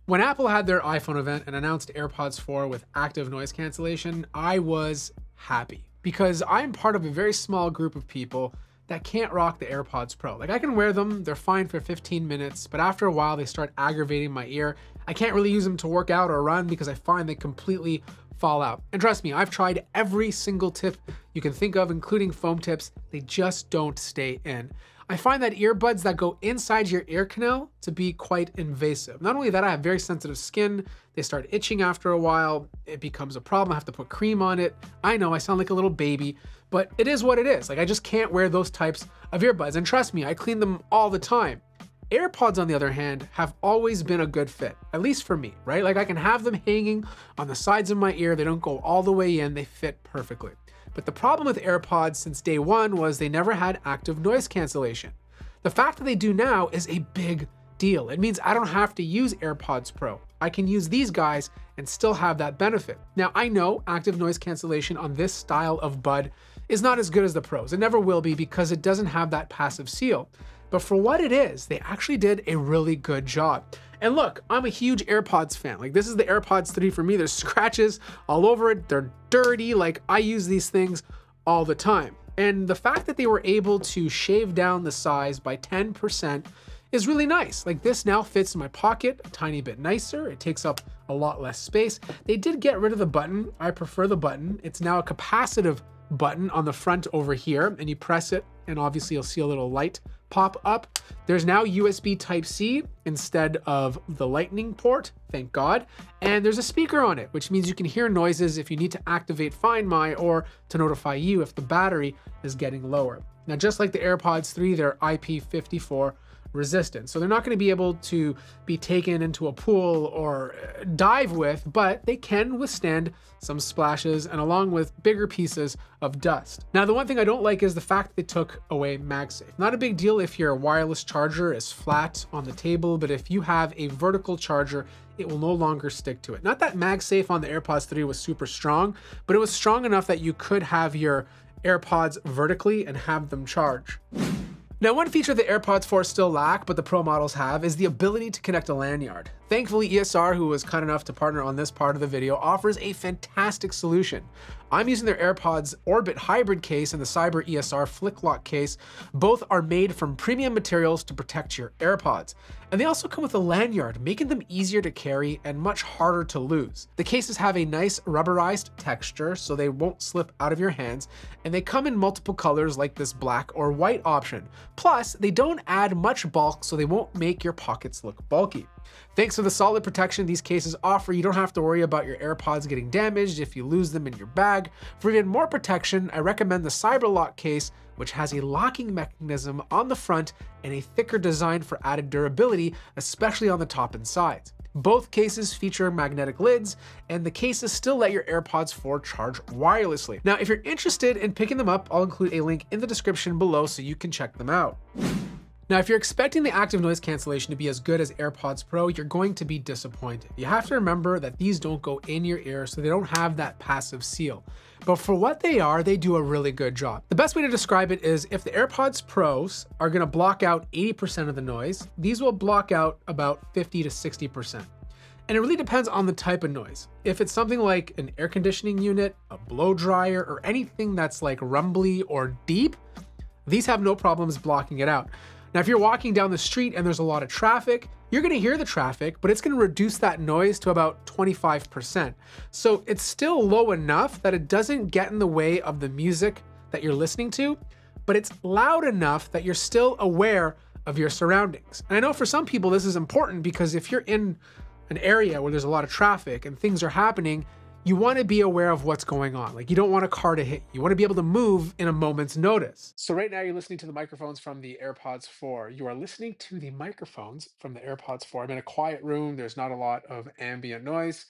When Apple had their iPhone event and announced AirPods 4 with active noise cancellation, I was happy because I'm part of a very small group of people that can't rock the AirPods Pro. Like, I can wear them, they're fine for 15 minutes, but after a while they start aggravating my ear. I can't really use them to work out or run because I find they completely fall out. And trust me, I've tried every single tip you can think of, including foam tips. They just don't stay in. I find that earbuds that go inside your ear canal to be quite invasive. Not only that, I have very sensitive skin. They start itching after a while. It becomes a problem. I have to put cream on it. I know I sound like a little baby, but it is what it is. Like, I just can't wear those types of earbuds. And trust me, I clean them all the time. AirPods, on the other hand, have always been a good fit, at least for me, right? Like, I can have them hanging on the sides of my ear. They don't go all the way in. They fit perfectly. But the problem with AirPods since day one was they never had active noise cancellation. The fact that they do now is a big deal. It means I don't have to use AirPods Pro. I can use these guys and still have that benefit. Now, I know active noise cancellation on this style of bud is not as good as the Pros. It never will be because it doesn't have that passive seal. But for what it is, they actually did a really good job. And look, I'm a huge AirPods fan. Like, this is the AirPods 3 for me. There's scratches all over it. They're dirty. Like, I use these things all the time. And the fact that they were able to shave down the size by 10% is really nice. Like, this now fits in my pocket a tiny bit nicer. It takes up a lot less space. They did get rid of the button. I prefer the button. It's now a capacitive button on the front over here, and you press it, and obviously you'll see a little light pop up. There's now USB Type-C instead of the Lightning port, thank God. And there's a speaker on it, which means you can hear noises if you need to activate Find My or to notify you if the battery is getting lower. Now, just like the AirPods 3, they're IP54 resistant. So they're not going to be able to be taken into a pool or dive with, but they can withstand some splashes and along with bigger pieces of dust. Now, the one thing I don't like is the fact that they took away MagSafe. Not a big deal if your wireless charger is flat on the table, but if you have a vertical charger, it will no longer stick to it. Not that MagSafe on the AirPods 3 was super strong, but it was strong enough that you could have your AirPods vertically and have them charge. Now, one feature the AirPods 4 still lack, but the Pro models have, is the ability to connect a lanyard. Thankfully, ESR, who was kind enough to partner on this part of the video, offers a fantastic solution. I'm using their AirPods Orbit hybrid case and the Cyber ESR Flick Lock case. Both are made from premium materials to protect your AirPods. And they also come with a lanyard, making them easier to carry and much harder to lose. The cases have a nice rubberized texture, so they won't slip out of your hands, and they come in multiple colors like this black or white option. Plus, they don't add much bulk, so they won't make your pockets look bulky. Thanks to the solid protection these cases offer, you don't have to worry about your AirPods getting damaged if you lose them in your bag. For even more protection, I recommend the CyberLock case, which has a locking mechanism on the front and a thicker design for added durability, especially on the top and sides. Both cases feature magnetic lids, and the cases still let your AirPods 4 charge wirelessly. Now, if you're interested in picking them up, I'll include a link in the description below so you can check them out. Now, if you're expecting the active noise cancellation to be as good as AirPods Pro, you're going to be disappointed. You have to remember that these don't go in your ear, so they don't have that passive seal. But for what they are, they do a really good job. The best way to describe it is if the AirPods Pros are gonna block out 80% of the noise, these will block out about 50 to 60%. And it really depends on the type of noise. If it's something like an air conditioning unit, a blow dryer, or anything that's like rumbly or deep, these have no problems blocking it out. Now, if you're walking down the street and there's a lot of traffic, you're gonna hear the traffic, but it's gonna reduce that noise to about 25%. So it's still low enough that it doesn't get in the way of the music that you're listening to, but it's loud enough that you're still aware of your surroundings. And I know for some people this is important because if you're in an area where there's a lot of traffic and things are happening, you want to be aware of what's going on. Like, you don't want a car to hit you. You want to be able to move in a moment's notice. So right now you're listening to the microphones from the AirPods 4. You are listening to the microphones from the AirPods 4. I'm in a quiet room. There's not a lot of ambient noise.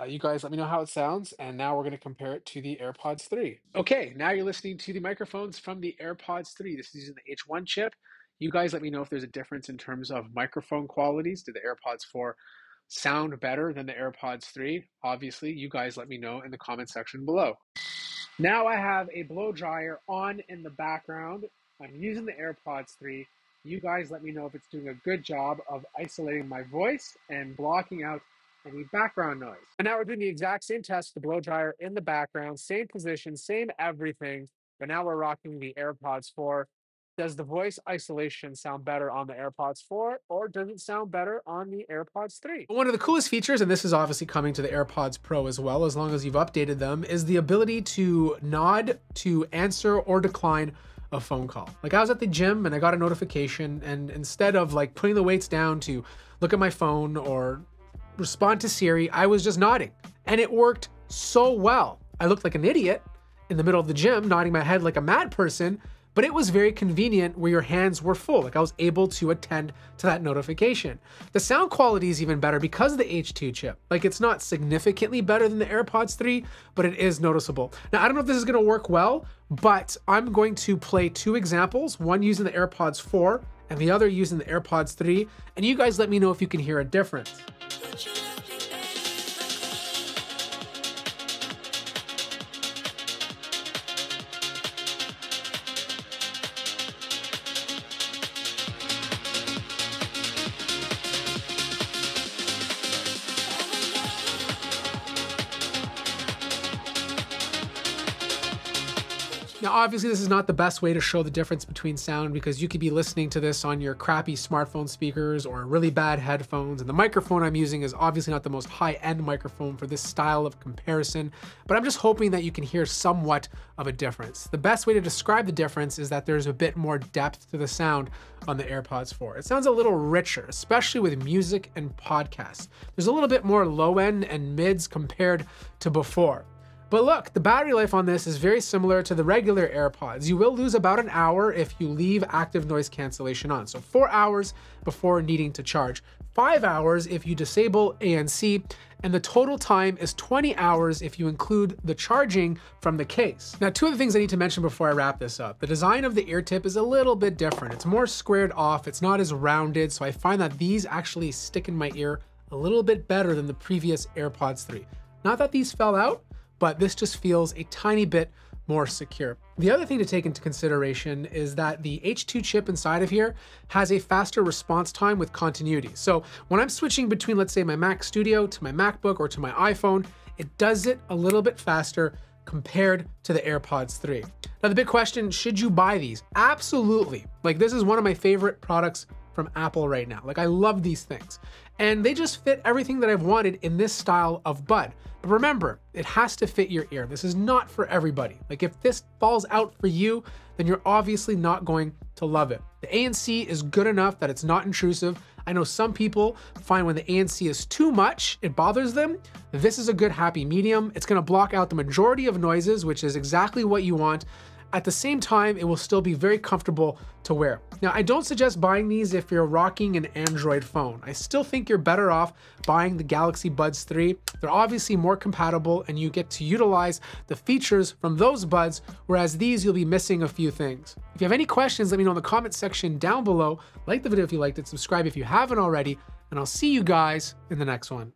You guys let me know how it sounds. And now we're going to compare it to the AirPods 3. Okay, now you're listening to the microphones from the AirPods 3. This is using the H1 chip. You guys let me know if there's a difference in terms of microphone qualities. Did the AirPods 4 sound better than the AirPods 3? Obviously, you guys let me know in the comment section below. Now I have a blow dryer on in the background. I'm using the AirPods 3. You guys let me know if it's doing a good job of isolating my voice and blocking out any background noise. And now we're doing the exact same test, the blow dryer in the background, same position, same everything, but now we're rocking the AirPods 4. Does the voice isolation sound better on the AirPods 4 or does it sound better on the AirPods 3? One of the coolest features, and this is obviously coming to the AirPods Pro as well, as long as you've updated them, is the ability to nod to answer or decline a phone call. Like I was at the gym and I got a notification, and instead of like putting the weights down to look at my phone or respond to Siri, I was just nodding. And it worked so well. I looked like an idiot in the middle of the gym, nodding my head like a mad person, but it was very convenient where your hands were full. Like I was able to attend to that notification. The sound quality is even better because of the H2 chip. Like it's not significantly better than the AirPods 3, but it is noticeable. Now, I don't know if this is gonna work well, but I'm going to play two examples, one using the AirPods 4 and the other using the AirPods 3, and you guys let me know if you can hear a difference. Now, obviously, this is not the best way to show the difference between sound because you could be listening to this on your crappy smartphone speakers or really bad headphones. And the microphone I'm using is obviously not the most high-end microphone for this style of comparison, but I'm just hoping that you can hear somewhat of a difference. The best way to describe the difference is that there's a bit more depth to the sound on the AirPods 4. It sounds a little richer, especially with music and podcasts. There's a little bit more low-end and mids compared to before. But look, the battery life on this is very similar to the regular AirPods. You will lose about an hour if you leave active noise cancellation on. So 4 hours before needing to charge, 5 hours if you disable ANC, and the total time is 20 hours if you include the charging from the case. Now, two other things I need to mention before I wrap this up. The design of the ear tip is a little bit different. It's more squared off, it's not as rounded, so I find that these actually stick in my ear a little bit better than the previous AirPods 3. Not that these fell out, but this just feels a tiny bit more secure. The other thing to take into consideration is that the H2 chip inside of here has a faster response time with continuity. So when I'm switching between, let's say, my Mac Studio to my MacBook or to my iPhone, it does it a little bit faster compared to the AirPods 3. Now, the big question, should you buy these? Absolutely. Like, this is one of my favorite products from Apple right now. Like, I love these things. And they just fit everything that I've wanted in this style of bud. But remember, it has to fit your ear. This is not for everybody. Like, if this falls out for you, then you're obviously not going to love it. The ANC is good enough that it's not intrusive. I know some people find when the ANC is too much, it bothers them. This is a good happy medium. It's gonna block out the majority of noises, which is exactly what you want. At the same time, it will still be very comfortable to wear. Now, I don't suggest buying these if you're rocking an Android phone. I still think you're better off buying the Galaxy Buds 3. They're obviously more compatible and you get to utilize the features from those buds, whereas these you'll be missing a few things. If you have any questions, let me know in the comment section down below. Like the video if you liked it, subscribe if you haven't already, and I'll see you guys in the next one.